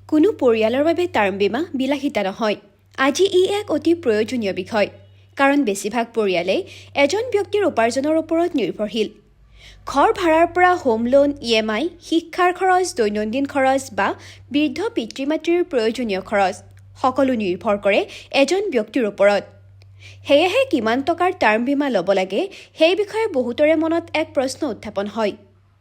কোনো পৰিয়ালৰ বাবে টাৰ্ম বীমা বিলাসিতা নহয়। আজি ই এক অতি প্ৰয়োজনীয় বিষয়, কাৰণ বেছিভাগ পৰিয়ালেই এজন ব্যক্তিৰ উপাৰ্জনৰ ওপৰত নিৰ্ভৰশীল। ঘৰ ভাড়াৰ পৰা হোম লোন, EMI, শিক্ষাৰ খৰচ, দৈনন্দিন খৰচ বা বৃদ্ধ পিতৃ-মাতৃৰ প্ৰয়োজনীয় খৰচ সকলো নিৰ্ভৰ কৰে এজন ব্যক্তিৰ ওপৰত। সেয়েহে কিমান টকাৰ টাৰ্ম বীমা ল'ব লাগে সেই বিষয়ে বহুতৰে মনত এক প্ৰশ্ন উত্থাপন হয়।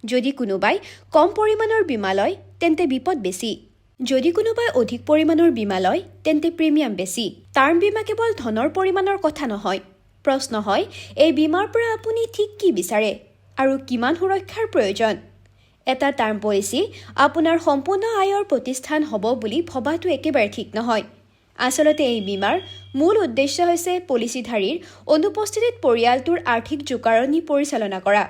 যদি কোনোবাই কম পৰিমাণৰ বীমা লয় তেন্তে বিপদ বেছি। যদি কোনোবাই অধিক পৰিমাণৰ বীমা লয় তেন্তে প্ৰিমিয়াম বেছি। টাৰ্ম বীমা কেৱল ধনৰ পৰিমাণৰ কথা নহয়। প্ৰশ্ন হয়, এই বীমাৰ পৰা আপুনি ঠিক কি বিচাৰে আৰু কিমান সুৰক্ষাৰ প্ৰয়োজন? এটা টাৰ্ম পলিচি আপোনাৰ সম্পূৰ্ণ আয়ৰ প্ৰতিষ্ঠান হ'ব বুলি ভবাটো একেবাৰে ঠিক নহয়। আচলতে এই বীমাৰ মূল উদ্দেশ্য হৈছে পলিচিধাৰীৰ অনুপস্থিতিত পৰিয়ালটোৰ আৰ্থিক জোকাৰণি পৰিচালনা কৰা,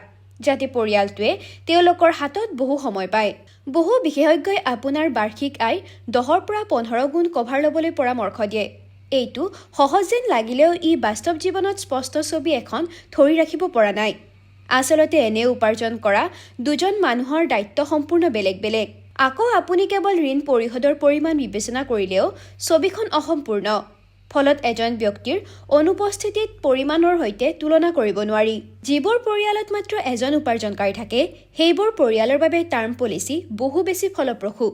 যাতে পৰিয়ালটোৱে তেওঁলোকৰ হাতত বহু সময় পায়। বহু বিশেষজ্ঞই আপোনাৰ বাৰ্ষিক আয় 10ৰ পৰা 15 গুণ কভাৰ ল'বলৈ পৰামৰ্শ দিয়ে। এইটো সহজ যেন লাগিলেও ই বাস্তৱ জীৱনত স্পষ্ট ছবি এখন ধৰি ৰাখিব পৰা নাই। আচলতে এনে উপাৰ্জন কৰা দুজন মানুহৰ দায়িত্ব সম্পূৰ্ণ বেলেগ বেলেগ। আকৌ আপুনি কেৱল ঋণ পৰিশোধৰ পৰিমাণ বিবেচনা কৰিলেও ছবিখন অসম্পূৰ্ণ। ফলত এজন ব্যক্তিৰ অনুপস্থিতিত পৰিমাণৰ সৈতে তুলনা কৰিব নোৱাৰি। যিবোৰ পৰিয়ালত মাত্ৰ এজন উপাৰ্জনকাৰী থাকে, সেইবোৰ পৰিয়ালৰ বাবে টাৰ্ম পলিচি বহু বেছি ফলপ্ৰসূ।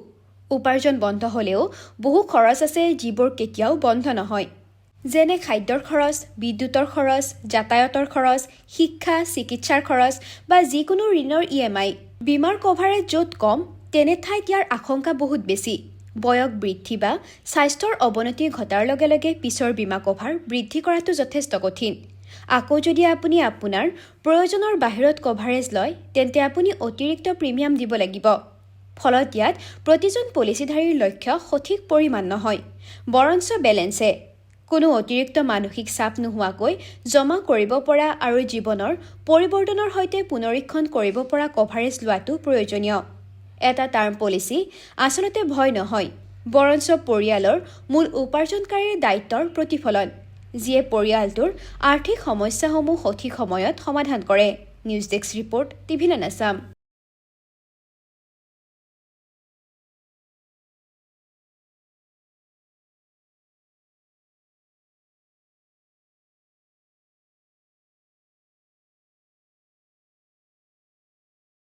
উপাৰ্জন বন্ধ হ'লেও বহু খৰচ আছে যিবোৰ কেতিয়াও বন্ধ নহয়, যেনে খাদ্যৰ খৰচ, বিদ্যুতৰ খৰচ, যাতায়াতৰ খৰচ, শিক্ষা, চিকিৎসাৰ খৰচ বা যিকোনো ঋণৰ EMI। বীমাৰ কভাৰেজ য'ত কম, তেনে ঠাইত ইয়াৰ আশংকা বহুত বেছি। বয়স বৃদ্ধি বা স্বাস্থ্যৰ অৱনতি ঘটাৰ লগে লগে পিছৰ বীমা কভাৰ বৃদ্ধি কৰাটো যথেষ্ট কঠিন। আকৌ যদি আপুনি আপোনাৰ প্ৰয়োজনৰ বাহিৰত কভাৰেজ লয় তেন্তে আপুনি অতিৰিক্ত প্ৰিমিয়াম দিব লাগিব। ফলত ইয়াত প্ৰতিজন পলিচিধাৰীৰ লক্ষ্য সঠিক পৰিমাণ নহয়, বৰঞ্চ বেলেন্সে। কোনো অতিৰিক্ত মানসিক চাপ নোহোৱাকৈ জমা কৰিব পৰা আৰু জীৱনৰ পৰিৱৰ্তনৰ সৈতে পুনৰীক্ষণ কৰিব পৰা কভাৰেজ লোৱাটো প্ৰয়োজনীয়। এটা টাৰ্ম পলিচি আচলতে ভয় নহয়, বৰঞ্চ পৰিয়ালৰ মূল উপাৰ্জনকাৰীৰ দায়িত্বৰ প্ৰতিফলন, যিয়ে পৰিয়ালটোৰ আৰ্থিক সমস্যাসমূহ সঠিক সময়ত সমাধান কৰে। News desk report, TV9 Assam.